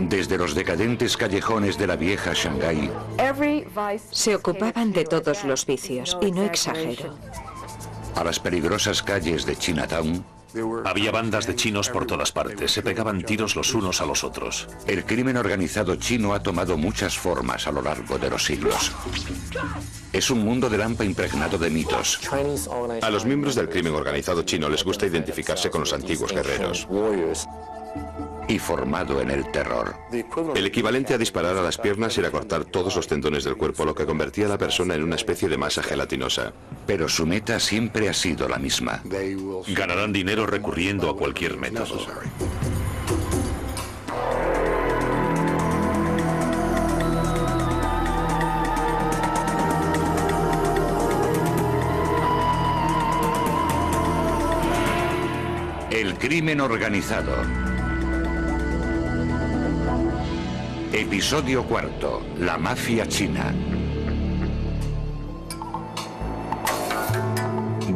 Desde los decadentes callejones de la vieja Shanghái, Se ocupaban de todos los vicios, y no exagero. a las peligrosas calles de Chinatown, Había bandas de chinos por todas partes, se pegaban tiros los unos a los otros. el crimen organizado chino ha tomado muchas formas a lo largo de los siglos. Es un mundo de lampa impregnado de mitos. A los miembros del crimen organizado chino les gusta identificarse con los antiguos guerreros. Y formado en el terror. El equivalente a disparar a las piernas era cortar todos los tendones del cuerpo, lo que convertía a la persona en una especie de masa gelatinosa. Pero su meta siempre ha sido la misma. Ganarán dinero recurriendo a cualquier método. El crimen organizado. Episodio 4. La mafia china.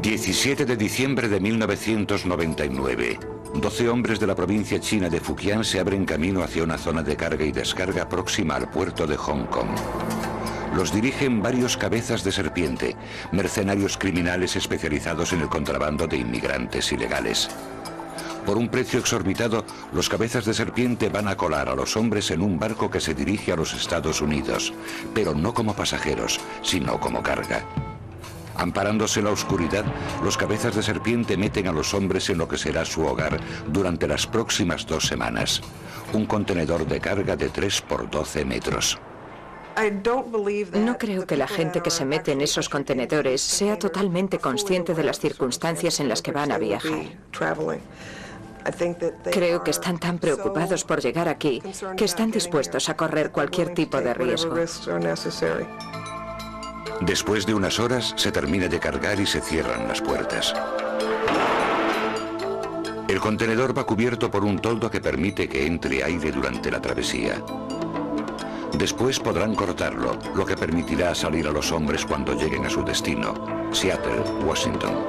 17 de diciembre de 1999. 12 hombres de la provincia china de Fujian se abren camino hacia una zona de carga y descarga próxima al puerto de Hong Kong. Los dirigen varios cabezas de serpiente, mercenarios criminales especializados en el contrabando de inmigrantes ilegales. Por un precio exorbitado, los cabezas de serpiente van a colar a los hombres en un barco que se dirige a los Estados Unidos, pero no como pasajeros, sino como carga. Amparándose en la oscuridad, los cabezas de serpiente meten a los hombres en lo que será su hogar durante las próximas 2 semanas. Un contenedor de carga de 3 por 12 metros. No creo que la gente que se mete en esos contenedores sea totalmente consciente de las circunstancias en las que van a viajar. Creo que están tan preocupados por llegar aquí que están dispuestos a correr cualquier tipo de riesgo. Después de unas horas, se termina de cargar y se cierran las puertas. El contenedor va cubierto por un toldo que permite que entre aire durante la travesía. Después podrán cortarlo, lo que permitirá salir a los hombres cuando lleguen a su destino, Seattle, Washington.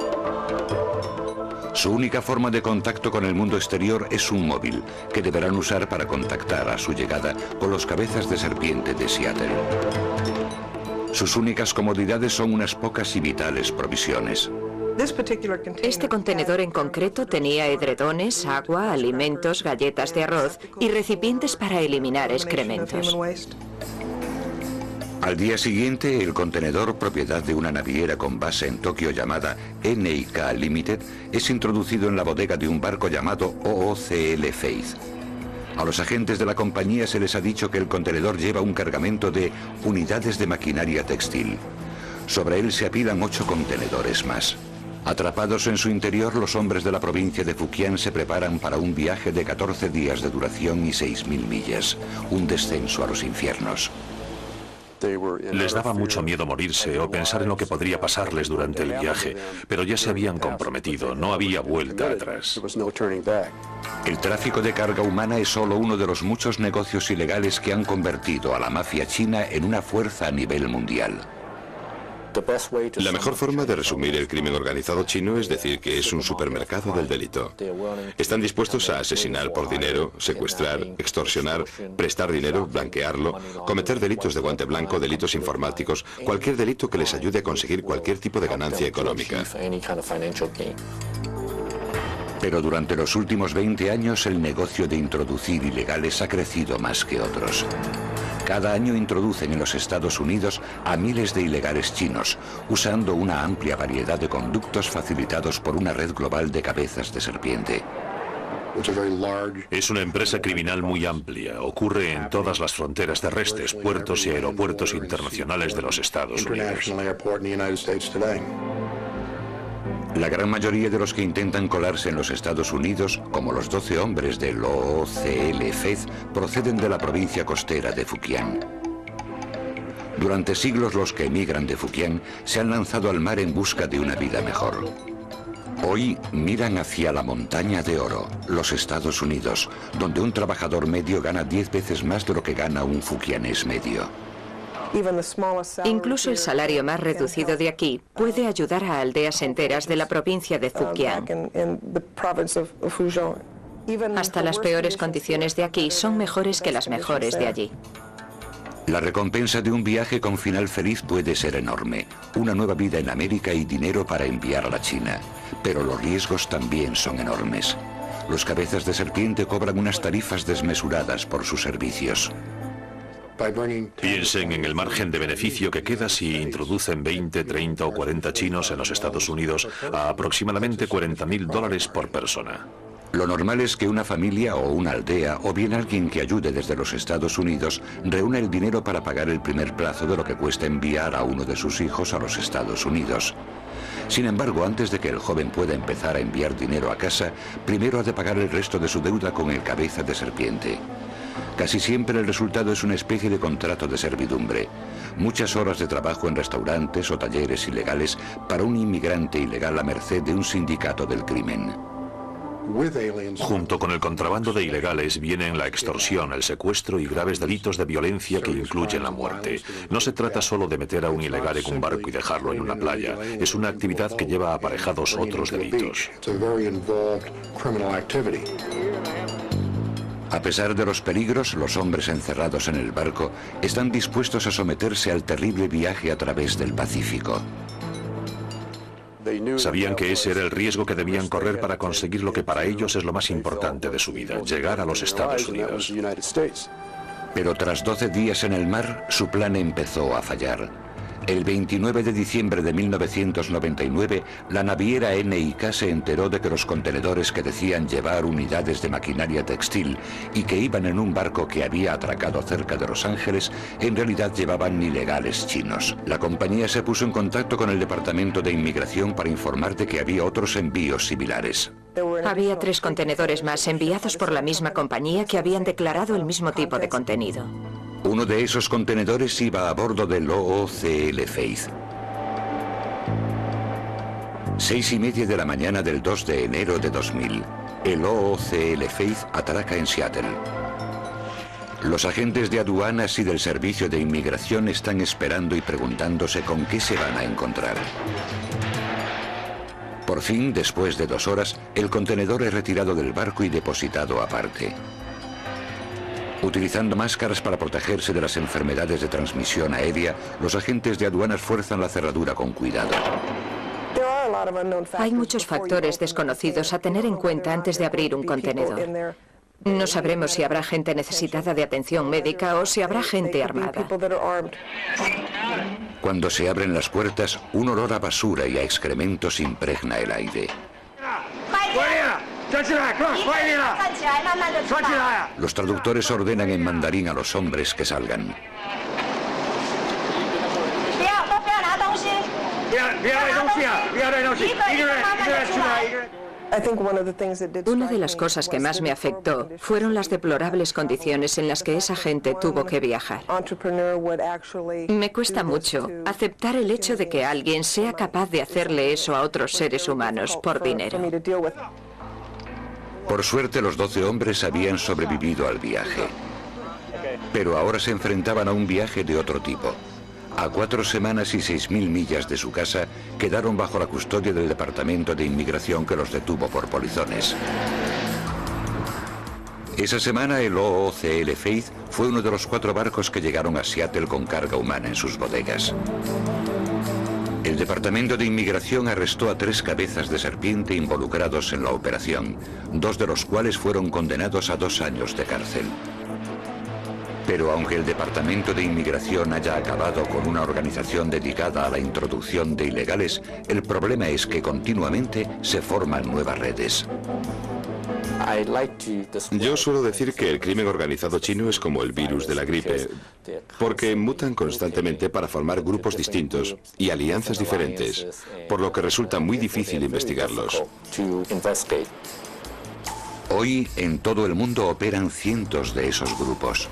Su única forma de contacto con el mundo exterior es un móvil, que deberán usar para contactar a su llegada con los cabezas de serpiente de Seattle. Sus únicas comodidades son unas pocas y vitales provisiones. Este contenedor en concreto tenía edredones, agua, alimentos, galletas de arroz y recipientes para eliminar excrementos. Al día siguiente, el contenedor, propiedad de una naviera con base en Tokio llamada NIK Limited, es introducido en la bodega de un barco llamado OOCL Faith. A los agentes de la compañía se les ha dicho que el contenedor lleva un cargamento de unidades de maquinaria textil. Sobre él se apilan 8 contenedores más. Atrapados en su interior, los hombres de la provincia de Fujian se preparan para un viaje de 14 días de duración y 6.000 millas, un descenso a los infiernos. Les daba mucho miedo morirse o pensar en lo que podría pasarles durante el viaje, pero ya se habían comprometido, no había vuelta atrás. El tráfico de carga humana es solo uno de los muchos negocios ilegales que han convertido a la mafia china en una fuerza a nivel mundial. La mejor forma de resumir el crimen organizado chino es decir que es un supermercado del delito. Están dispuestos a asesinar por dinero, secuestrar, extorsionar, prestar dinero, blanquearlo, cometer delitos de guante blanco, delitos informáticos, cualquier delito que les ayude a conseguir cualquier tipo de ganancia económica. Pero durante los últimos 20 años el negocio de introducir ilegales ha crecido más que otros. Cada año introducen en los Estados Unidos a miles de ilegales chinos, usando una amplia variedad de conductos facilitados por una red global de cabezas de serpiente. Es una empresa criminal muy amplia. Ocurre en todas las fronteras terrestres, puertos y aeropuertos internacionales de los Estados Unidos. La gran mayoría de los que intentan colarse en los Estados Unidos, como los 12 hombres del OOCL Faith, proceden de la provincia costera de Fujian. Durante siglos los que emigran de Fujian se han lanzado al mar en busca de una vida mejor. Hoy miran hacia la montaña de oro, los Estados Unidos, donde un trabajador medio gana 10 veces más de lo que gana un fujianés medio. Incluso el salario más reducido de aquí puede ayudar a aldeas enteras de la provincia de Fujian. Hasta las peores condiciones de aquí son mejores que las mejores de allí. La recompensa de un viaje con final feliz puede ser enorme. Una nueva vida en América y dinero para enviar a la China. Pero los riesgos también son enormes. Los cabezas de serpiente cobran unas tarifas desmesuradas por sus servicios. Piensen en el margen de beneficio que queda si introducen 20, 30 o 40 chinos en los Estados Unidos a aproximadamente $40.000 por persona. Lo normal es que una familia o una aldea, o bien alguien que ayude desde los Estados Unidos, reúna el dinero para pagar el primer plazo de lo que cuesta enviar a uno de sus hijos a los Estados Unidos. Sin embargo, antes de que el joven pueda empezar a enviar dinero a casa, primero ha de pagar el resto de su deuda con el cabeza de serpiente. Casi siempre el resultado es una especie de contrato de servidumbre. Muchas horas de trabajo en restaurantes o talleres ilegales para un inmigrante ilegal a merced de un sindicato del crimen. Junto con el contrabando de ilegales vienen la extorsión, el secuestro y graves delitos de violencia que incluyen la muerte. No se trata solo de meter a un ilegal en un barco y dejarlo en una playa. Es una actividad que lleva aparejados otros delitos. A pesar de los peligros, los hombres encerrados en el barco están dispuestos a someterse al terrible viaje a través del Pacífico. Sabían que ese era el riesgo que debían correr para conseguir lo que para ellos es lo más importante de su vida, llegar a los Estados Unidos. Pero tras 12 días en el mar, su plan empezó a fallar. El 29 de diciembre de 1999, la naviera NIK se enteró de que los contenedores que decían llevar unidades de maquinaria textil y que iban en un barco que había atracado cerca de Los Ángeles, en realidad llevaban ilegales chinos. La compañía se puso en contacto con el Departamento de Inmigración para informar de que había otros envíos similares. Había 3 contenedores más enviados por la misma compañía que habían declarado el mismo tipo de contenido. Uno de esos contenedores iba a bordo del OOCL Faith. 6:30 de la mañana del 2 de enero de 2000, el OOCL Faith atraca en Seattle. Los agentes de aduanas y del Servicio de Inmigración están esperando y preguntándose con qué se van a encontrar. Por fin, después de 2 horas, el contenedor es retirado del barco y depositado aparte. Utilizando máscaras para protegerse de las enfermedades de transmisión aérea, los agentes de aduanas fuerzan la cerradura con cuidado. Hay muchos factores desconocidos a tener en cuenta antes de abrir un contenedor. No sabremos si habrá gente necesitada de atención médica o si habrá gente armada. Cuando se abren las puertas, un olor a basura y a excrementos impregna el aire. Los traductores ordenan en mandarín a los hombres que salgan. Una de las cosas que más me afectó fueron las deplorables condiciones en las que esa gente tuvo que viajar. Me cuesta mucho aceptar el hecho de que alguien sea capaz de hacerle eso a otros seres humanos por dinero. Por suerte, los 12 hombres habían sobrevivido al viaje. Pero ahora se enfrentaban a un viaje de otro tipo. A 4 semanas y 6.000 millas de su casa, quedaron bajo la custodia del Departamento de Inmigración que los detuvo por polizones. Esa semana, el OOCL Faith fue uno de los 4 barcos que llegaron a Seattle con carga humana en sus bodegas. El Departamento de Inmigración arrestó a 3 cabezas de serpiente involucrados en la operación, 2 de los cuales fueron condenados a 2 años de cárcel. Pero aunque el Departamento de Inmigración haya acabado con una organización dedicada a la introducción de ilegales, el problema es que continuamente se forman nuevas redes. Yo suelo decir que el crimen organizado chino es como el virus de la gripe, porque mutan constantemente para formar grupos distintos y alianzas diferentes, por lo que resulta muy difícil investigarlos. Hoy, en todo el mundo operan cientos de esos grupos.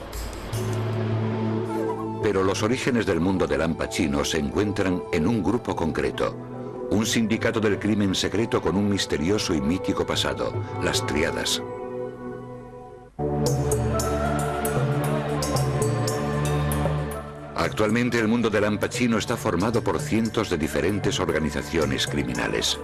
Pero los orígenes del mundo del hampa chino se encuentran en un grupo concreto. Un sindicato del crimen secreto con un misterioso y mítico pasado, las Tríadas. Actualmente el mundo del hampa chino está formado por cientos de diferentes organizaciones criminales.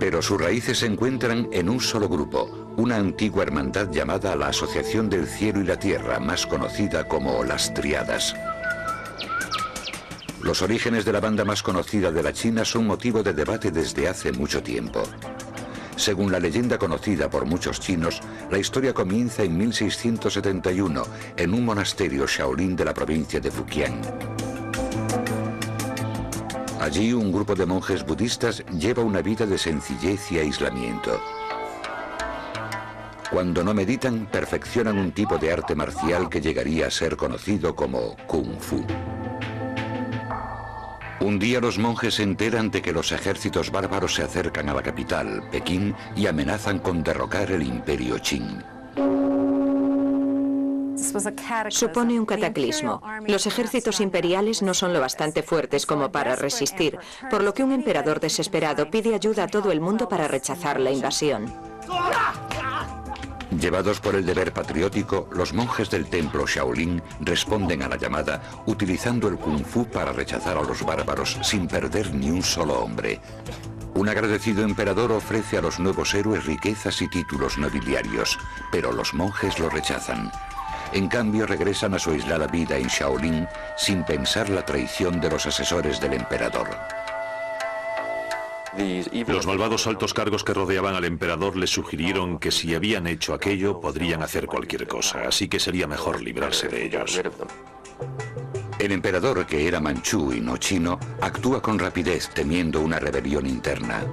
Pero sus raíces se encuentran en un solo grupo, una antigua hermandad llamada la Asociación del Cielo y la Tierra, más conocida como las Tríadas. Los orígenes de la banda más conocida de la China son motivo de debate desde hace mucho tiempo. Según la leyenda conocida por muchos chinos, la historia comienza en 1671, en un monasterio Shaolin de la provincia de Fujian. Allí un grupo de monjes budistas lleva una vida de sencillez y aislamiento. Cuando no meditan, perfeccionan un tipo de arte marcial que llegaría a ser conocido como Kung Fu. Un día los monjes se enteran de que los ejércitos bárbaros se acercan a la capital, Pekín, y amenazan con derrocar el imperio Qing. Supone un cataclismo. Los ejércitos imperiales no son lo bastante fuertes como para resistir, por lo que un emperador desesperado pide ayuda a todo el mundo para rechazar la invasión. Llevados por el deber patriótico, los monjes del templo Shaolin responden a la llamada utilizando el Kung Fu para rechazar a los bárbaros sin perder ni un solo hombre. Un agradecido emperador ofrece a los nuevos héroes riquezas y títulos nobiliarios, pero los monjes lo rechazan. En cambio, regresan a su aislada vida en Shaolin sin pensar la traición de los asesores del emperador. Los malvados altos cargos que rodeaban al emperador les sugirieron que si habían hecho aquello podrían hacer cualquier cosa, así que sería mejor librarse de ellos. El emperador, que era manchú y no chino, actúa con rapidez temiendo una rebelión interna.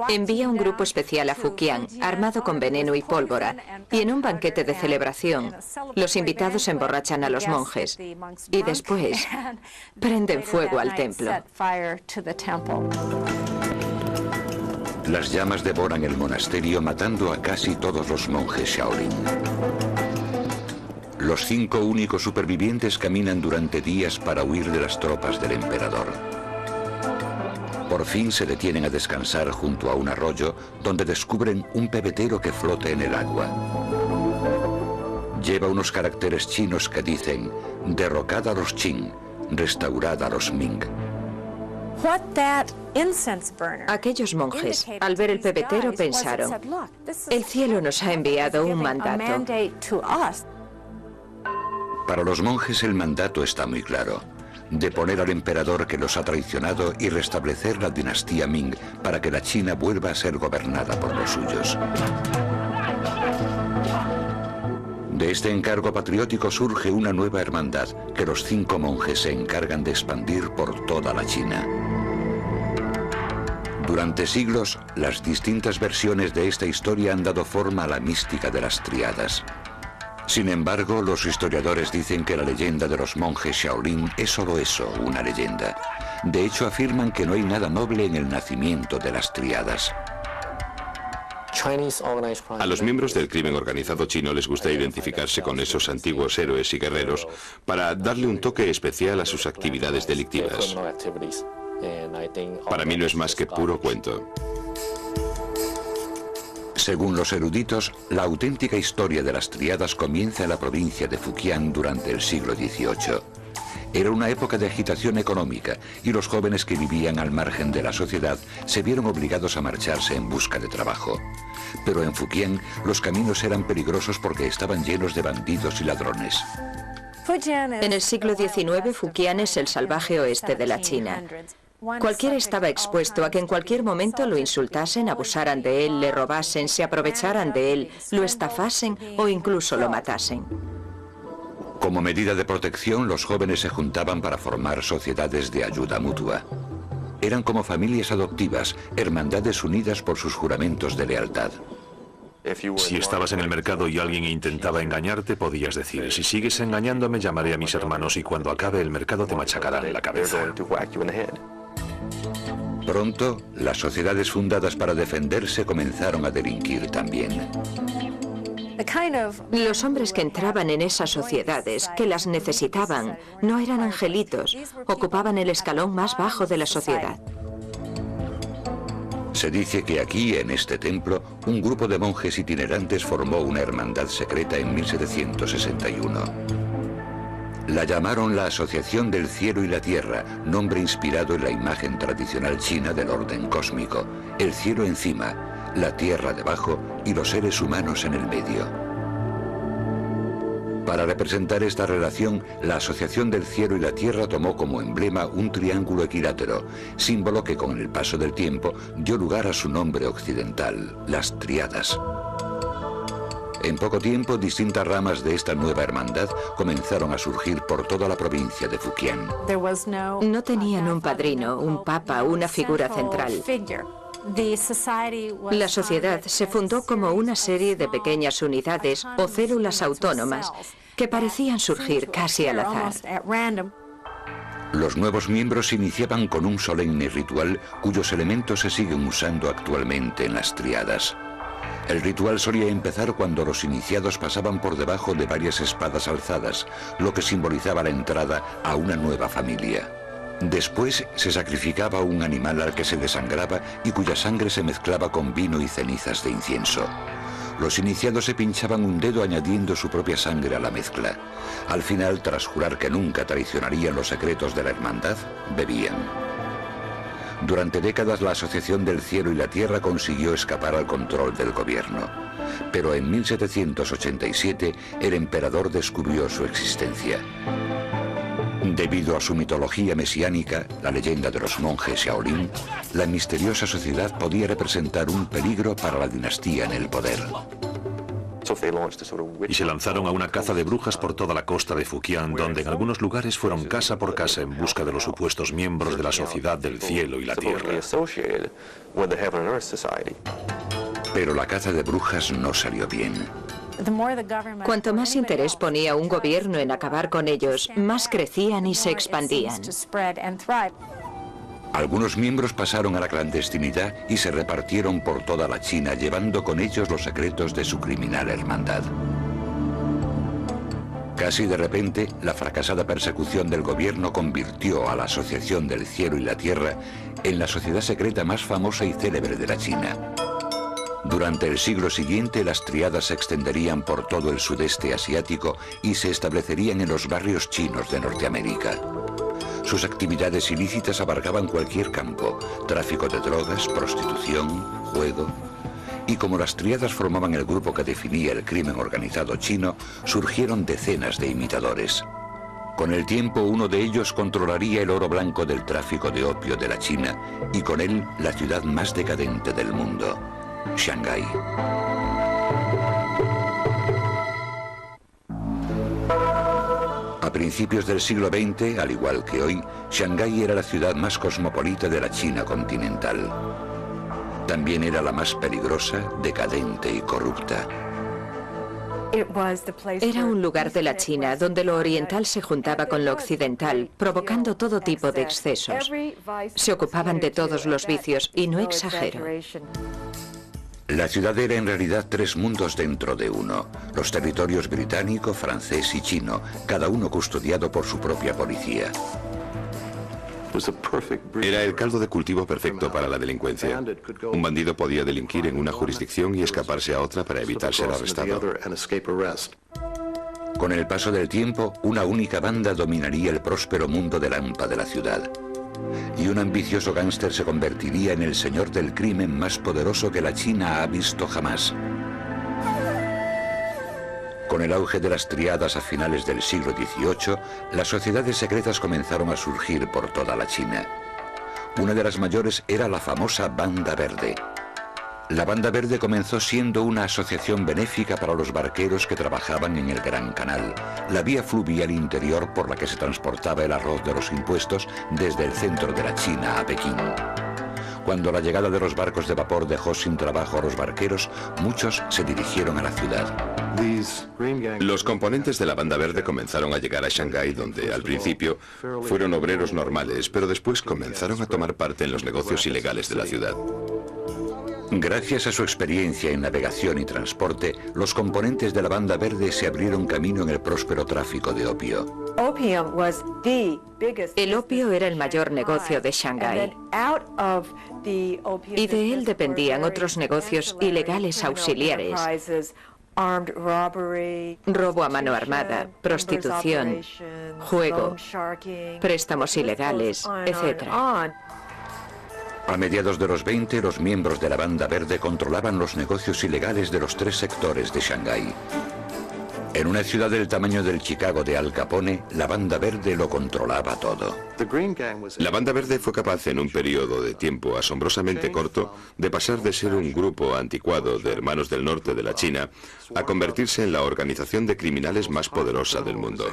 Envía un grupo especial a Fujian, armado con veneno y pólvora, y en un banquete de celebración, los invitados emborrachan a los monjes y después prenden fuego al templo. Las llamas devoran el monasterio, matando a casi todos los monjes Shaolin. Los 5 únicos supervivientes caminan durante días para huir de las tropas del emperador. Por fin se detienen a descansar junto a un arroyo donde descubren un pebetero que flota en el agua. Lleva unos caracteres chinos que dicen: derrocad a los Qing, restaurad a los Ming. Aquellos monjes, al ver el pebetero, pensaron: el cielo nos ha enviado un mandato. Para los monjes el mandato está muy claro: deponer al emperador que los ha traicionado y restablecer la dinastía Ming para que la China vuelva a ser gobernada por los suyos. De este encargo patriótico surge una nueva hermandad que los 5 monjes se encargan de expandir por toda la China. Durante siglos, las distintas versiones de esta historia han dado forma a la mística de las Tríadas. Sin embargo, los historiadores dicen que la leyenda de los monjes Shaolin es solo eso, una leyenda. De hecho, afirman que no hay nada noble en el nacimiento de las Tríadas. A los miembros del crimen organizado chino les gusta identificarse con esos antiguos héroes y guerreros para darle un toque especial a sus actividades delictivas. Para mí no es más que puro cuento. Según los eruditos, la auténtica historia de las Tríadas comienza en la provincia de Fujian durante el siglo XVIII. Era una época de agitación económica y los jóvenes que vivían al margen de la sociedad se vieron obligados a marcharse en busca de trabajo. Pero en Fujian los caminos eran peligrosos porque estaban llenos de bandidos y ladrones. En el siglo XIX, Fujian es el salvaje oeste de la China. Cualquiera estaba expuesto a que en cualquier momento lo insultasen, abusaran de él, le robasen, se aprovecharan de él, lo estafasen o incluso lo matasen. Como medida de protección, los jóvenes se juntaban para formar sociedades de ayuda mutua. Eran como familias adoptivas, hermandades unidas por sus juramentos de lealtad. Si estabas en el mercado y alguien intentaba engañarte, podías decir: si sigues engañándome, llamaré a mis hermanos y cuando acabe el mercado te machacarán la cabeza. Pronto, las sociedades fundadas para defenderse comenzaron a delinquir también. Los hombres que entraban en esas sociedades, que las necesitaban, no eran angelitos, ocupaban el escalón más bajo de la sociedad. Se dice que aquí, en este templo, un grupo de monjes itinerantes formó una hermandad secreta en 1761. La llamaron la Asociación del Cielo y la Tierra, nombre inspirado en la imagen tradicional china del orden cósmico. El cielo encima, la tierra debajo y los seres humanos en el medio. Para representar esta relación, la Asociación del Cielo y la Tierra tomó como emblema un triángulo equilátero, símbolo que con el paso del tiempo dio lugar a su nombre occidental, las Tríadas. En poco tiempo, distintas ramas de esta nueva hermandad comenzaron a surgir por toda la provincia de Fujian. No tenían un padrino, un papa, una figura central. La sociedad se fundó como una serie de pequeñas unidades o células autónomas que parecían surgir casi al azar. Los nuevos miembros se iniciaban con un solemne ritual cuyos elementos se siguen usando actualmente en las Tríadas. El ritual solía empezar cuando los iniciados pasaban por debajo de varias espadas alzadas, lo que simbolizaba la entrada a una nueva familia. Después se sacrificaba un animal al que se desangraba y cuya sangre se mezclaba con vino y cenizas de incienso. Los iniciados se pinchaban un dedo añadiendo su propia sangre a la mezcla. Al final, tras jurar que nunca traicionarían los secretos de la hermandad, bebían. Durante décadas la Asociación del Cielo y la Tierra consiguió escapar al control del gobierno. Pero en 1787 el emperador descubrió su existencia. Debido a su mitología mesiánica, la leyenda de los monjes Shaolin, la misteriosa sociedad podía representar un peligro para la dinastía en el poder. Y se lanzaron a una caza de brujas por toda la costa de Fujian, donde en algunos lugares fueron casa por casa en busca de los supuestos miembros de la Sociedad del Cielo y la Tierra. Pero la caza de brujas no salió bien. Cuanto más interés ponía un gobierno en acabar con ellos, más crecían y se expandían. Algunos miembros pasaron a la clandestinidad y se repartieron por toda la China, llevando con ellos los secretos de su criminal hermandad. Casi de repente, la fracasada persecución del gobierno convirtió a la Asociación del Cielo y la Tierra en la sociedad secreta más famosa y célebre de la China. Durante el siglo siguiente, las Tríadas se extenderían por todo el sudeste asiático y se establecerían en los barrios chinos de Norteamérica. Sus actividades ilícitas abarcaban cualquier campo: tráfico de drogas, prostitución, juego. Y como las Tríadas formaban el grupo que definía el crimen organizado chino, surgieron decenas de imitadores. Con el tiempo, uno de ellos controlaría el oro blanco del tráfico de opio de la China y con él la ciudad más decadente del mundo, Shanghái. A principios del siglo XX, al igual que hoy, Shanghái era la ciudad más cosmopolita de la China continental. También era la más peligrosa, decadente y corrupta. Era un lugar de la China donde lo oriental se juntaba con lo occidental, provocando todo tipo de excesos. Se ocupaban de todos los vicios, y no exagero. La ciudad era en realidad tres mundos dentro de uno: los territorios británico, francés y chino, cada uno custodiado por su propia policía. Era el caldo de cultivo perfecto para la delincuencia. Un bandido podía delinquir en una jurisdicción y escaparse a otra para evitar ser arrestado. Con el paso del tiempo, una única banda dominaría el próspero mundo de Lampa de la ciudad. Y un ambicioso gángster se convertiría en el señor del crimen más poderoso que la China ha visto jamás. Con el auge de las Tríadas a finales del siglo XVIII, las sociedades secretas comenzaron a surgir por toda la China. Una de las mayores era la famosa Banda Verde. La Banda Verde comenzó siendo una asociación benéfica para los barqueros que trabajaban en el Gran Canal, la vía fluvial interior por la que se transportaba el arroz de los impuestos desde el centro de la China a Pekín. Cuando la llegada de los barcos de vapor dejó sin trabajo a los barqueros, muchos se dirigieron a la ciudad. Los componentes de la Banda Verde comenzaron a llegar a Shanghái, donde al principio fueron obreros normales, pero después comenzaron a tomar parte en los negocios ilegales de la ciudad. Gracias a su experiencia en navegación y transporte, los componentes de la Banda Verde se abrieron camino en el próspero tráfico de opio. El opio era el mayor negocio de Shanghái. Y de él dependían otros negocios ilegales auxiliares, robo a mano armada, prostitución, juego, préstamos ilegales, etc. A mediados de los 20, los miembros de la Banda Verde controlaban los negocios ilegales de los 3 sectores de Shanghái. En una ciudad del tamaño del Chicago de Al Capone, la Banda Verde lo controlaba todo. La Banda Verde fue capaz en un periodo de tiempo asombrosamente corto de pasar de ser un grupo anticuado de hermanos del norte de la China a convertirse en la organización de criminales más poderosa del mundo.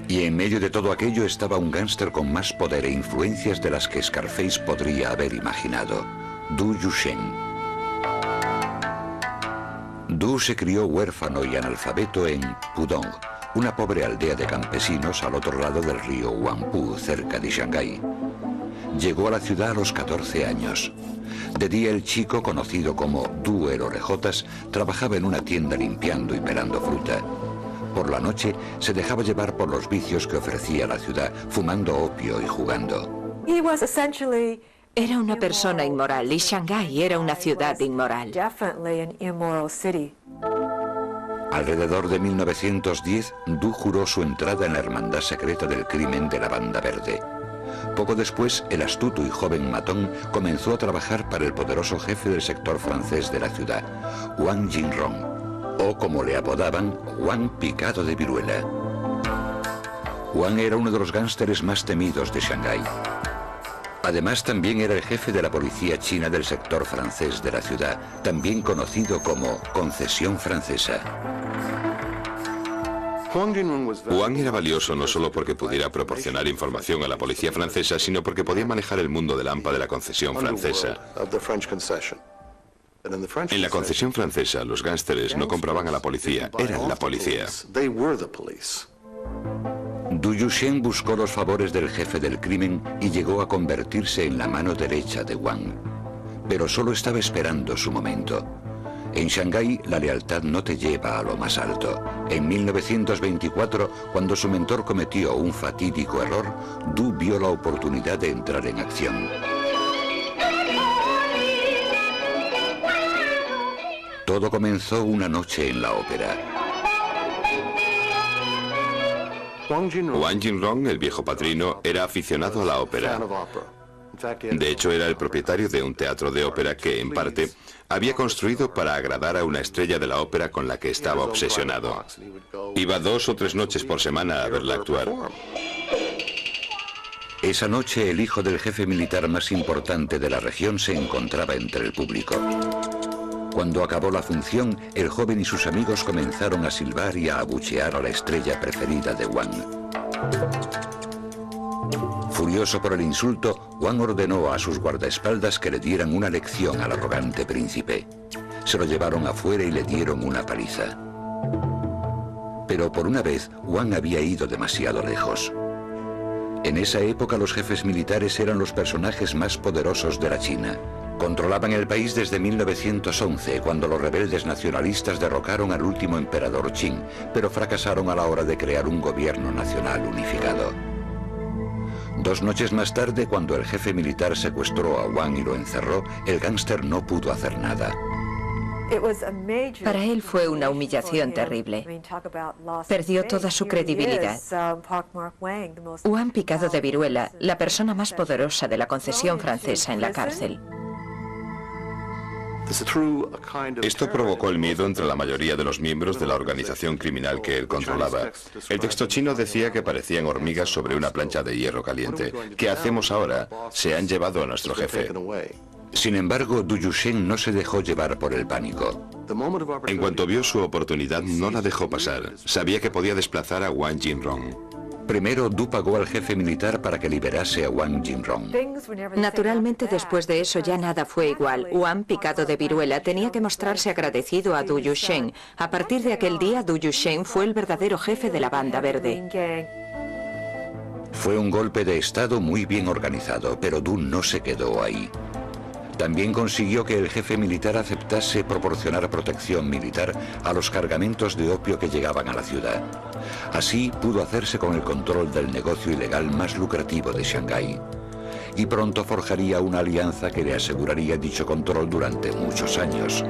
Y en medio de todo aquello estaba un gángster con más poder e influencias de las que Scarface podría haber imaginado, Du Yusheng. Du se crió huérfano y analfabeto en Pudong, una pobre aldea de campesinos al otro lado del río Huangpu, cerca de Shanghái. Llegó a la ciudad a los 14 años. De día el chico, conocido como Du el Orejotas, trabajaba en una tienda limpiando y pelando fruta. Por la noche se dejaba llevar por los vicios que ofrecía la ciudad, fumando opio y jugando. Era una persona inmoral y Shanghái era una ciudad inmoral. Alrededor de 1910, Du juró su entrada en la hermandad secreta del crimen de la Banda Verde. Poco después, el astuto y joven matón comenzó a trabajar para el poderoso jefe del sector francés de la ciudad, Wang Jinrong, o como le apodaban, Wang Picado de Viruela. Wang era uno de los gánsteres más temidos de Shanghái. Además, también era el jefe de la policía china del sector francés de la ciudad, también conocido como Concesión Francesa. Wang era valioso no solo porque pudiera proporcionar información a la policía francesa, sino porque podía manejar el mundo del AMPA de la Concesión Francesa. En la Concesión Francesa, los gánsteres no compraban a la policía, eran la policía. Du Yusheng buscó los favores del jefe del crimen y llegó a convertirse en la mano derecha de Wang. Pero solo estaba esperando su momento. En Shanghái, la lealtad no te lleva a lo más alto. En 1924, cuando su mentor cometió un fatídico error, Du vio la oportunidad de entrar en acción. Todo comenzó una noche en la ópera. Wang Jinrong, el viejo padrino, era aficionado a la ópera. De hecho, era el propietario de un teatro de ópera que, en parte, había construido para agradar a una estrella de la ópera con la que estaba obsesionado. Iba 2 o 3 noches por semana a verla actuar. Esa noche, el hijo del jefe militar más importante de la región se encontraba entre el público. Cuando acabó la función, el joven y sus amigos comenzaron a silbar y a abuchear a la estrella preferida de Wang. Furioso por el insulto, Wang ordenó a sus guardaespaldas que le dieran una lección al arrogante príncipe. Se lo llevaron afuera y le dieron una paliza. Pero por una vez, Wang había ido demasiado lejos. En esa época los jefes militares eran los personajes más poderosos de la China. Controlaban el país desde 1911, cuando los rebeldes nacionalistas derrocaron al último emperador Qing, pero fracasaron a la hora de crear un gobierno nacional unificado. 2 noches más tarde, cuando el jefe militar secuestró a Wang y lo encerró, el gángster no pudo hacer nada. Para él fue una humillación terrible. Perdió toda su credibilidad. Wang Picado de Viruela, la persona más poderosa de la Concesión Francesa en la cárcel. Esto provocó el miedo entre la mayoría de los miembros de la organización criminal que él controlaba. El texto chino decía que parecían hormigas sobre una plancha de hierro caliente. ¿Qué hacemos ahora? Se han llevado a nuestro jefe. Sin embargo, Du Yusheng no se dejó llevar por el pánico. En cuanto vio su oportunidad, no la dejó pasar. Sabía que podía desplazar a Wang Jinrong. Primero, Du pagó al jefe militar para que liberase a Wang Jinrong. Naturalmente, después de eso ya nada fue igual. Wang Picado de Viruela tenía que mostrarse agradecido a Du Yusheng. A partir de aquel día, Du Yusheng fue el verdadero jefe de la Banda Verde. Fue un golpe de estado muy bien organizado, pero Du no se quedó ahí. También consiguió que el jefe militar aceptase proporcionar protección militar a los cargamentos de opio que llegaban a la ciudad. Así pudo hacerse con el control del negocio ilegal más lucrativo de Shanghái. Y pronto forjaría una alianza que le aseguraría dicho control durante muchos años.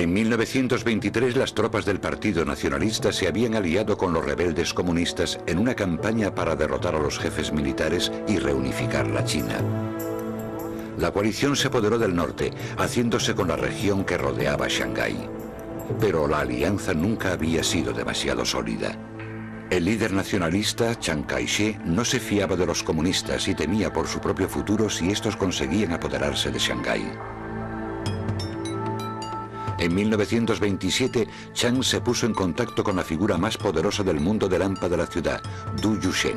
En 1923 las tropas del Partido Nacionalista se habían aliado con los rebeldes comunistas en una campaña para derrotar a los jefes militares y reunificar la China. La coalición se apoderó del norte, haciéndose con la región que rodeaba Shanghái. Pero la alianza nunca había sido demasiado sólida. El líder nacionalista, Chiang Kai-shek, no se fiaba de los comunistas y temía por su propio futuro si estos conseguían apoderarse de Shanghái. En 1927, Chiang se puso en contacto con la figura más poderosa del mundo del AMPA de la ciudad, Du Yusheng.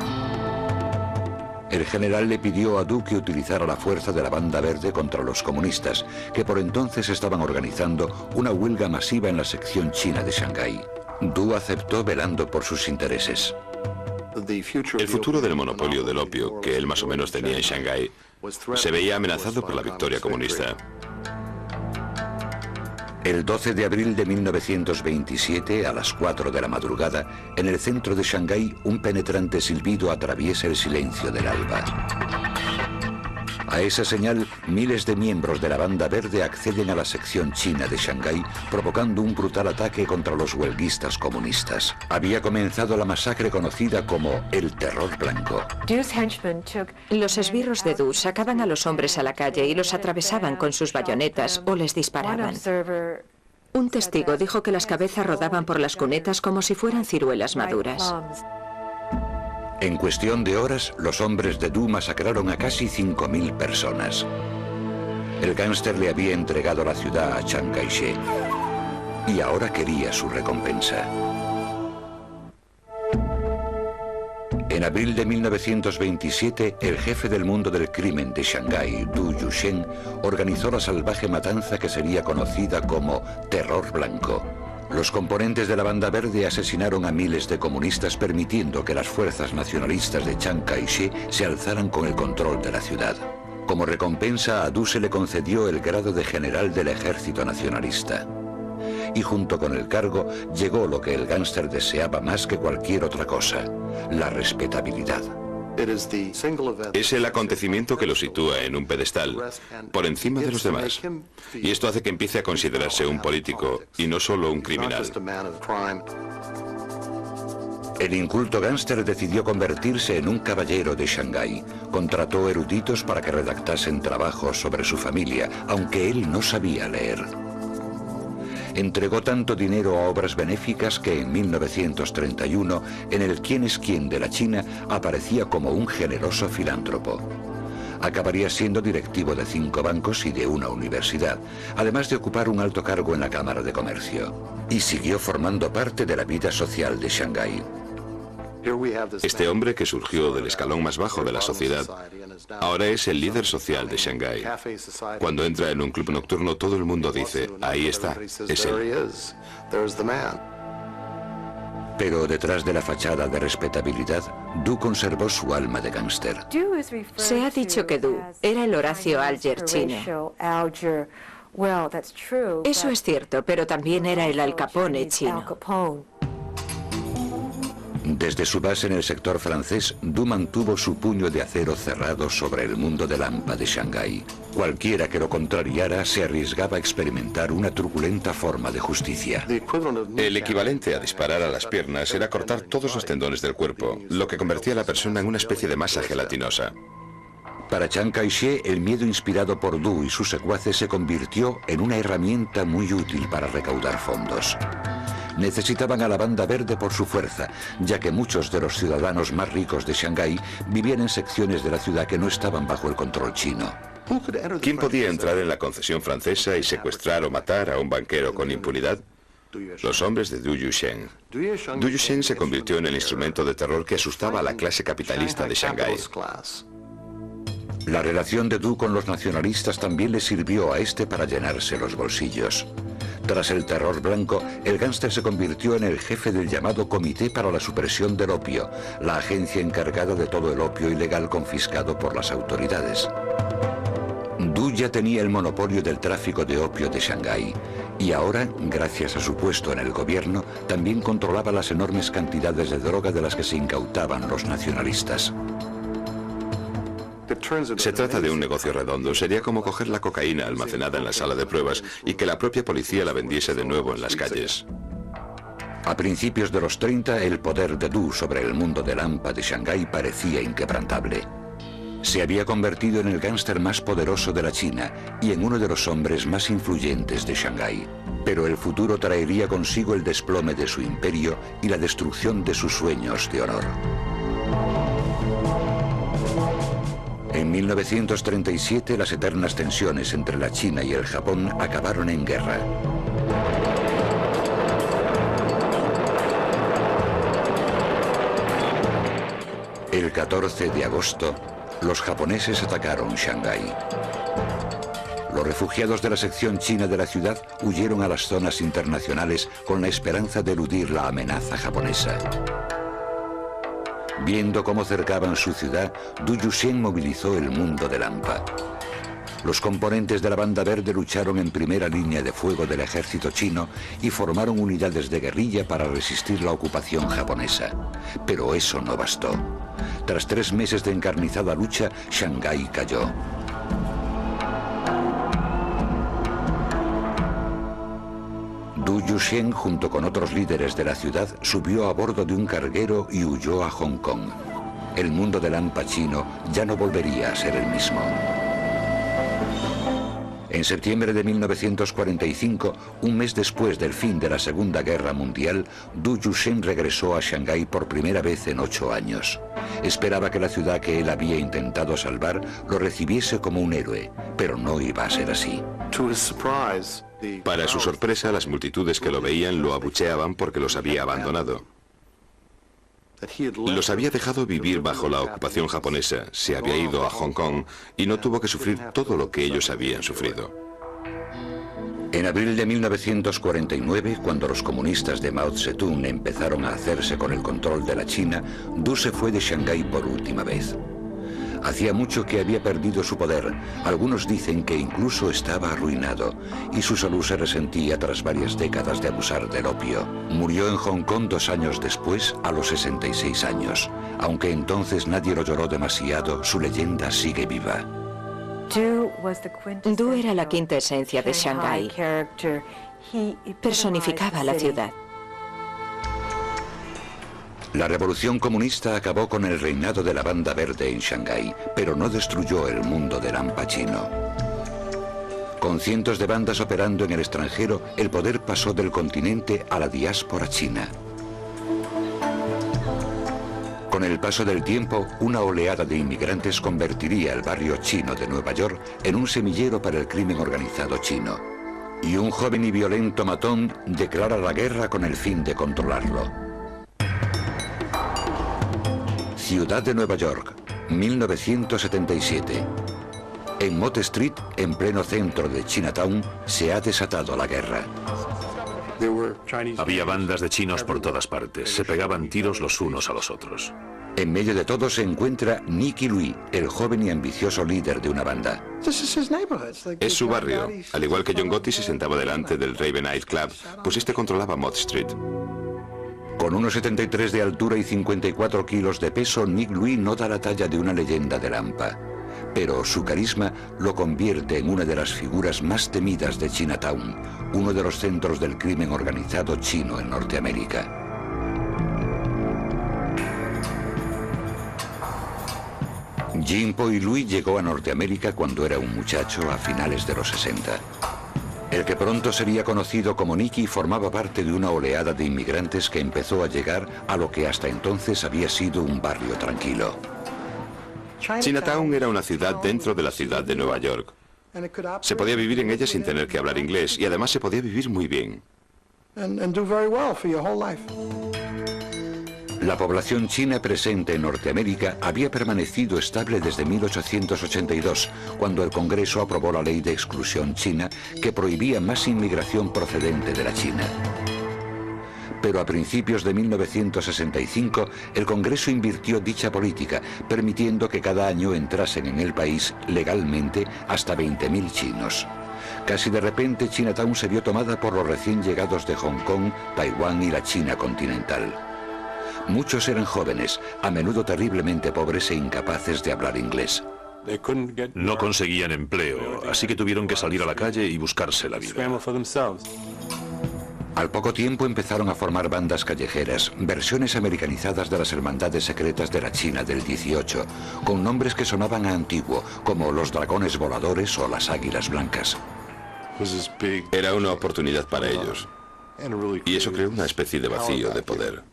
El general le pidió a Du que utilizara la fuerza de la Banda Verde contra los comunistas, que por entonces estaban organizando una huelga masiva en la sección china de Shanghái. Du aceptó velando por sus intereses. El futuro del monopolio del opio, que él más o menos tenía en Shanghái, se veía amenazado por la victoria comunista. El 12 de abril de 1927, a las 4 de la madrugada, en el centro de Shanghái, un penetrante silbido atraviesa el silencio del alba. A esa señal, miles de miembros de la Banda Verde acceden a la sección china de Shanghái, provocando un brutal ataque contra los huelguistas comunistas. Había comenzado la masacre conocida como el Terror Blanco. Los esbirros de Du sacaban a los hombres a la calle y los atravesaban con sus bayonetas o les disparaban. Un testigo dijo que las cabezas rodaban por las cunetas como si fueran ciruelas maduras. En cuestión de horas, los hombres de Du masacraron a casi 5.000 personas. El gángster le había entregado la ciudad a Chiang Kai-shek y ahora quería su recompensa. En abril de 1927, el jefe del mundo del crimen de Shanghái, Du Yusheng, organizó la salvaje matanza que sería conocida como Terror Blanco. Los componentes de la Banda Verde asesinaron a miles de comunistas, permitiendo que las fuerzas nacionalistas de Chiang Kai-shek se alzaran con el control de la ciudad. Como recompensa, a Du se le concedió el grado de general del ejército nacionalista. Y junto con el cargo llegó lo que el gángster deseaba más que cualquier otra cosa: la respetabilidad. Es el acontecimiento que lo sitúa en un pedestal, por encima de los demás. Y esto hace que empiece a considerarse un político y no solo un criminal. El inculto gángster decidió convertirse en un caballero de Shanghái. Contrató eruditos para que redactasen trabajos sobre su familia, aunque él no sabía leer. Entregó tanto dinero a obras benéficas que en 1931, en el Quién es quién de la China, aparecía como un generoso filántropo. Acabaría siendo directivo de 5 bancos y de una universidad, además de ocupar un alto cargo en la Cámara de Comercio. Y siguió formando parte de la vida social de Shanghái. Este hombre, que surgió del escalón más bajo de la sociedad, ahora es el líder social de Shanghái. Cuando entra en un club nocturno, todo el mundo dice: ahí está, es él. Pero detrás de la fachada de respetabilidad, Du conservó su alma de gángster. Se ha dicho que Du era el Horacio Alger chino. Eso es cierto, pero también era el Al Capone chino. Desde su base en el sector francés, Du mantuvo su puño de acero cerrado sobre el mundo del AMPA de Shanghái. Cualquiera que lo contrariara se arriesgaba a experimentar una truculenta forma de justicia. El equivalente a disparar a las piernas era cortar todos los tendones del cuerpo, lo que convertía a la persona en una especie de masa gelatinosa. Para Chiang Kai-shek, el miedo inspirado por Du y sus secuaces se convirtió en una herramienta muy útil para recaudar fondos. Necesitaban a la Banda Verde por su fuerza, ya que muchos de los ciudadanos más ricos de Shanghái vivían en secciones de la ciudad que no estaban bajo el control chino. ¿Quién podía entrar en la concesión francesa y secuestrar o matar a un banquero con impunidad? Los hombres de Du Yusheng. Du Yusheng se convirtió en el instrumento de terror que asustaba a la clase capitalista de Shanghái. La relación de Du con los nacionalistas también le sirvió a este para llenarse los bolsillos. Tras el Terror Blanco, el gángster se convirtió en el jefe del llamado Comité para la Supresión del Opio, la agencia encargada de todo el opio ilegal confiscado por las autoridades. Du ya tenía el monopolio del tráfico de opio de Shanghái y ahora, gracias a su puesto en el gobierno, también controlaba las enormes cantidades de droga de las que se incautaban los nacionalistas. Se trata de un negocio redondo. Sería como coger la cocaína almacenada en la sala de pruebas y que la propia policía la vendiese de nuevo en las calles. A principios de los 30, el poder de Du sobre el mundo del AMPA de Shanghái parecía inquebrantable. Se había convertido en el gángster más poderoso de la China y en uno de los hombres más influyentes de Shanghái. Pero el futuro traería consigo el desplome de su imperio y la destrucción de sus sueños de honor. En 1937, las eternas tensiones entre la China y el Japón acabaron en guerra. El 14 de agosto, los japoneses atacaron Shanghái. Los refugiados de la sección china de la ciudad huyeron a las zonas internacionales con la esperanza de eludir la amenaza japonesa. Viendo cómo cercaban su ciudad, Du Yuxian movilizó el mundo del AMPA. Los componentes de la Banda Verde lucharon en primera línea de fuego del ejército chino y formaron unidades de guerrilla para resistir la ocupación japonesa. Pero eso no bastó. Tras 3 meses de encarnizada lucha, Shanghái cayó. Du Yuxian, junto con otros líderes de la ciudad, subió a bordo de un carguero y huyó a Hong Kong. El mundo del AMPA chino ya no volvería a ser el mismo. En septiembre de 1945, un mes después del fin de la Segunda Guerra Mundial, Du Yuxian regresó a Shanghái por primera vez en 8 años. Esperaba que la ciudad que él había intentado salvar lo recibiese como un héroe, pero no iba a ser así. Para su sorpresa, las multitudes que lo veían lo abucheaban porque los había abandonado. Los había dejado vivir bajo la ocupación japonesa, se había ido a Hong Kong y no tuvo que sufrir todo lo que ellos habían sufrido. En abril de 1949, cuando los comunistas de Mao Zedong empezaron a hacerse con el control de la China, Du se fue de Shanghái por última vez. Hacía mucho que había perdido su poder, algunos dicen que incluso estaba arruinado, y su salud se resentía tras varias décadas de abusar del opio. Murió en Hong Kong 2 años después, a los 66 años. Aunque entonces nadie lo lloró demasiado, su leyenda sigue viva. Du era la quinta esencia de Shanghái. Personificaba la ciudad. La revolución comunista acabó con el reinado de la Banda Verde en Shanghái, pero no destruyó el mundo del AMPA chino. Con cientos de bandas operando en el extranjero, el poder pasó del continente a la diáspora china. Con el paso del tiempo, una oleada de inmigrantes convertiría el barrio chino de Nueva York en un semillero para el crimen organizado chino. Y un joven y violento matón declara la guerra con el fin de controlarlo. Ciudad de Nueva York, 1977. En Mott Street, en pleno centro de Chinatown, se ha desatado la guerra. Había bandas de chinos por todas partes, se pegaban tiros los unos a los otros. En medio de todo se encuentra Nicky Louis, el joven y ambicioso líder de una banda. Es su barrio. Al igual que John Gotti se sentaba delante del Raven Night Club, pues este controlaba Mott Street. Con 1,73 de altura y 54 kilos de peso, Nick Louis no da la talla de una leyenda del AMPA. Pero su carisma lo convierte en una de las figuras más temidas de Chinatown, uno de los centros del crimen organizado chino en Norteamérica. Jimpo y Louis llegó a Norteamérica cuando era un muchacho a finales de los 60. El que pronto sería conocido como Nicky formaba parte de una oleada de inmigrantes que empezó a llegar a lo que hasta entonces había sido un barrio tranquilo. Chinatown era una ciudad dentro de la ciudad de Nueva York. Se podía vivir en ella sin tener que hablar inglés y además se podía vivir muy bien. La población china presente en Norteamérica había permanecido estable desde 1882, cuando el Congreso aprobó la ley de exclusión china que prohibía más inmigración procedente de la China. Pero a principios de 1965, el Congreso invirtió dicha política, permitiendo que cada año entrasen en el país legalmente hasta 20.000 chinos. Casi de repente, Chinatown se vio tomada por los recién llegados de Hong Kong, Taiwán y la China continental. Muchos eran jóvenes, a menudo terriblemente pobres e incapaces de hablar inglés. No conseguían empleo, así que tuvieron que salir a la calle y buscarse la vida. Al poco tiempo empezaron a formar bandas callejeras, versiones americanizadas de las hermandades secretas de la China del 18, con nombres que sonaban a antiguo, como los dragones voladores o las águilas blancas. Era una oportunidad para ellos, y eso creó una especie de vacío de poder.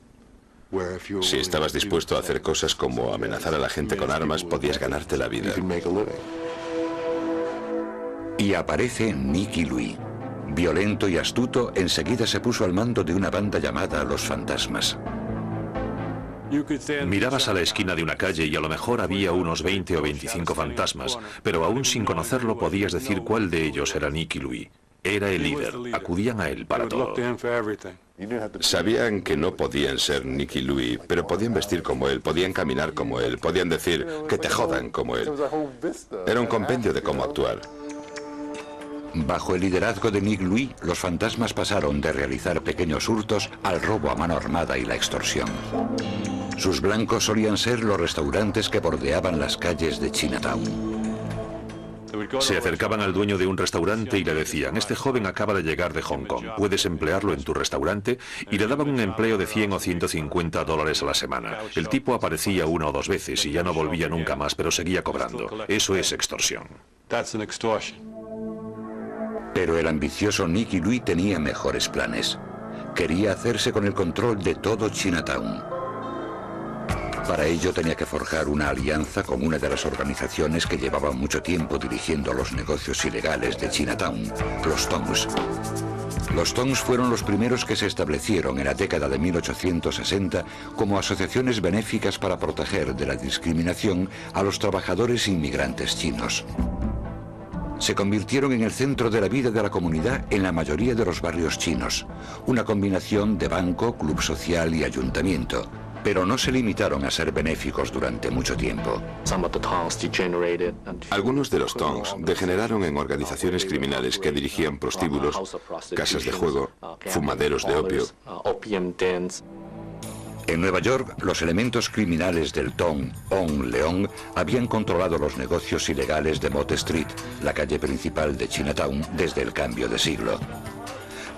Si estabas dispuesto a hacer cosas como amenazar a la gente con armas, podías ganarte la vida. Y aparece Nicky Louis. Violento y astuto, enseguida se puso al mando de una banda llamada Los Fantasmas. Mirabas a la esquina de una calle y a lo mejor había unos 20 o 25 fantasmas, pero aún sin conocerlo podías decir cuál de ellos era Nicky Louis. Era el líder, acudían a él para todo. Sabían que no podían ser Nicky Louis, pero podían vestir como él, podían caminar como él, podían decir que te jodan como él. Era un compendio de cómo actuar. Bajo el liderazgo de Nick Louis, los fantasmas pasaron de realizar pequeños hurtos al robo a mano armada y la extorsión. Sus blancos solían ser los restaurantes que bordeaban las calles de Chinatown. Se acercaban al dueño de un restaurante y le decían: este joven acaba de llegar de Hong Kong, ¿puedes emplearlo en tu restaurante? Y le daban un empleo de 100 o 150 dólares a la semana. El tipo aparecía una o dos veces y ya no volvía nunca más, pero seguía cobrando. Eso es extorsión. Pero el ambicioso Nicky Louis tenía mejores planes. Quería hacerse con el control de todo Chinatown. Para ello tenía que forjar una alianza con una de las organizaciones que llevaban mucho tiempo dirigiendo los negocios ilegales de Chinatown, los Tongs. Los Tongs fueron los primeros que se establecieron en la década de 1860 como asociaciones benéficas para proteger de la discriminación a los trabajadores inmigrantes chinos. Se convirtieron en el centro de la vida de la comunidad en la mayoría de los barrios chinos, una combinación de banco, club social y ayuntamiento, pero no se limitaron a ser benéficos durante mucho tiempo. Algunos de los Tongs degeneraron en organizaciones criminales que dirigían prostíbulos, casas de juego, fumaderos de opio. En Nueva York, los elementos criminales del Tong On Leong habían controlado los negocios ilegales de Mott Street, la calle principal de Chinatown, desde el cambio de siglo.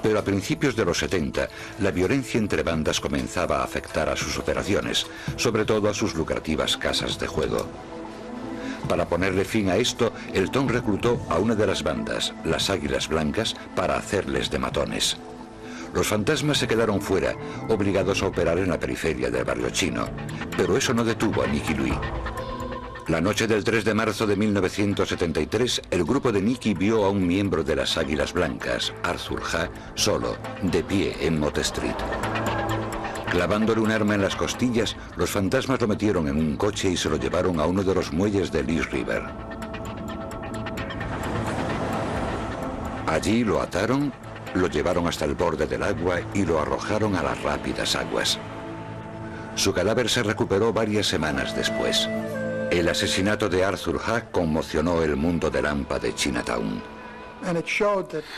Pero a principios de los 70, la violencia entre bandas comenzaba a afectar a sus operaciones, sobre todo a sus lucrativas casas de juego. Para ponerle fin a esto, el Tong reclutó a una de las bandas, las Águilas Blancas, para hacerles de matones. Los fantasmas se quedaron fuera, obligados a operar en la periferia del barrio chino, pero eso no detuvo a Nicky Louis. La noche del 3 de marzo de 1973, el grupo de Nicky vio a un miembro de las Águilas Blancas, Arthur Ha, solo, de pie en Mott Street. Clavándole un arma en las costillas, los fantasmas lo metieron en un coche y se lo llevaron a uno de los muelles de East River. Allí lo ataron, lo llevaron hasta el borde del agua y lo arrojaron a las rápidas aguas. Su cadáver se recuperó varias semanas después. El asesinato de Arthur Ha conmocionó el mundo del hampa de Chinatown.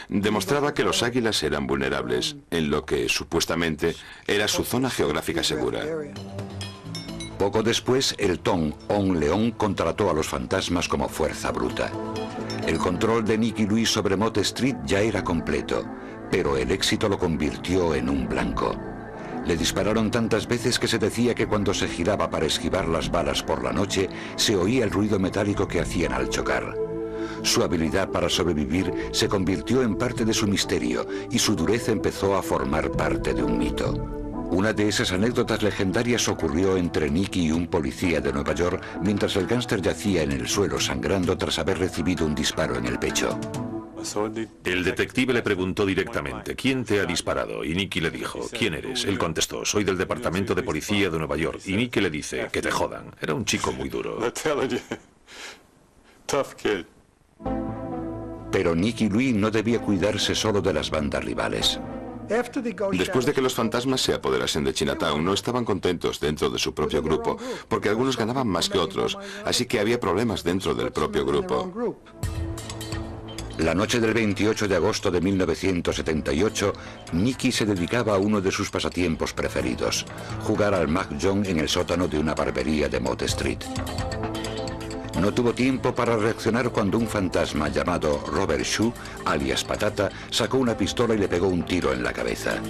Demostraba que los águilas eran vulnerables, en lo que, supuestamente, era su zona geográfica segura. Poco después, el Tong On Leong contrató a los fantasmas como fuerza bruta. El control de Nicky Louis sobre Mott Street ya era completo, pero el éxito lo convirtió en un blanco. Le dispararon tantas veces que se decía que cuando se giraba para esquivar las balas por la noche, se oía el ruido metálico que hacían al chocar. Su habilidad para sobrevivir se convirtió en parte de su misterio y su dureza empezó a formar parte de un mito. Una de esas anécdotas legendarias ocurrió entre Nicky y un policía de Nueva York mientras el gángster yacía en el suelo sangrando tras haber recibido un disparo en el pecho. El detective le preguntó directamente: ¿quién te ha disparado? Y Nicky le dijo: ¿quién eres? Él contestó: soy del departamento de policía de Nueva York. Y Nicky le dice: que te jodan. Era un chico muy duro. Pero Nicky Louis no debía cuidarse solo de las bandas rivales. Después de que los fantasmas se apoderasen de Chinatown, no estaban contentos dentro de su propio grupo, porque algunos ganaban más que otros, así que había problemas dentro del propio grupo. La noche del 28 de agosto de 1978, Nicky se dedicaba a uno de sus pasatiempos preferidos, jugar al mahjong en el sótano de una barbería de Mott Street. No tuvo tiempo para reaccionar cuando un fantasma llamado Robert Shu, alias Patata, sacó una pistola y le pegó un tiro en la cabeza.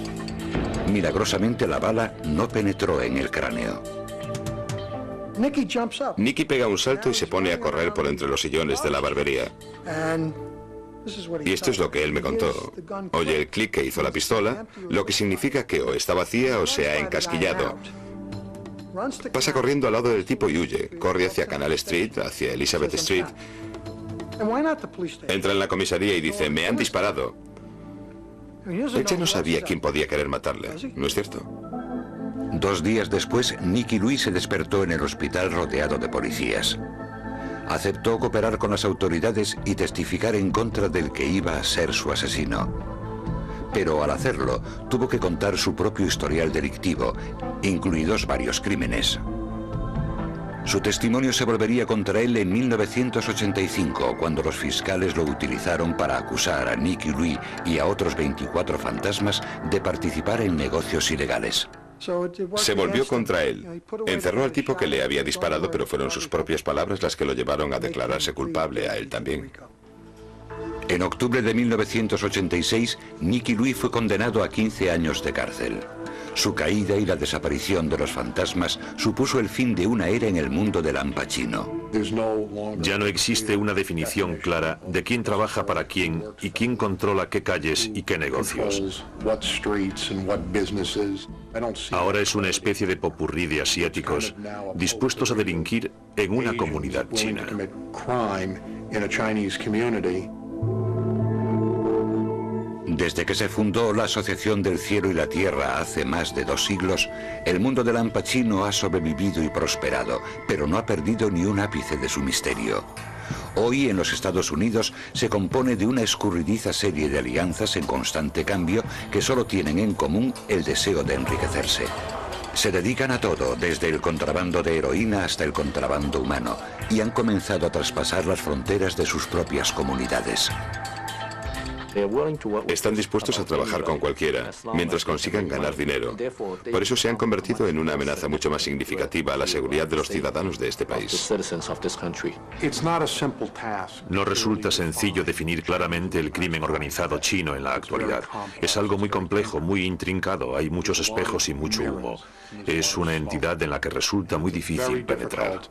Milagrosamente la bala no penetró en el cráneo. Nicky pega un salto y se pone a correr por entre los sillones de la barbería. Y esto es lo que él me contó. Oye el clic que hizo la pistola, lo que significa que o está vacía o se ha encasquillado. Pasa corriendo al lado del tipo y huye. Corre hacia Canal Street, hacia Elizabeth Street. Entra en la comisaría y dice, me han disparado. Ella no sabía quién podía querer matarle, ¿no es cierto? 2 días después, Nicky Louis se despertó en el hospital rodeado de policías. Aceptó cooperar con las autoridades y testificar en contra del que iba a ser su asesino. Pero al hacerlo, tuvo que contar su propio historial delictivo, incluidos varios crímenes. Su testimonio se volvería contra él en 1985, cuando los fiscales lo utilizaron para acusar a Nicky Louis y a otros 24 fantasmas de participar en negocios ilegales. Se volvió contra él. Encerró al tipo que le había disparado, pero fueron sus propias palabras las que lo llevaron a declararse culpable a él también. En octubre de 1986, Nicky Louis fue condenado a 15 años de cárcel. Su caída y la desaparición de los fantasmas supuso el fin de una era en el mundo del Al Pacino. Ya no existe una definición clara de quién trabaja para quién y quién controla qué calles y qué negocios. Ahora es una especie de popurrí de asiáticos dispuestos a delinquir en una comunidad china. Desde que se fundó la Asociación del Cielo y la Tierra hace más de 2 siglos, el mundo del Al Pacino ha sobrevivido y prosperado, pero no ha perdido ni un ápice de su misterio. Hoy en los Estados Unidos se compone de una escurridiza serie de alianzas en constante cambio que solo tienen en común el deseo de enriquecerse. Se dedican a todo, desde el contrabando de heroína hasta el contrabando humano, y han comenzado a traspasar las fronteras de sus propias comunidades. Están dispuestos a trabajar con cualquiera, mientras consigan ganar dinero. Por eso se han convertido en una amenaza mucho más significativa a la seguridad de los ciudadanos de este país. No resulta sencillo definir claramente el crimen organizado chino en la actualidad. Es algo muy complejo, muy intrincado, hay muchos espejos y mucho humo. Es una entidad en la que resulta muy difícil penetrar.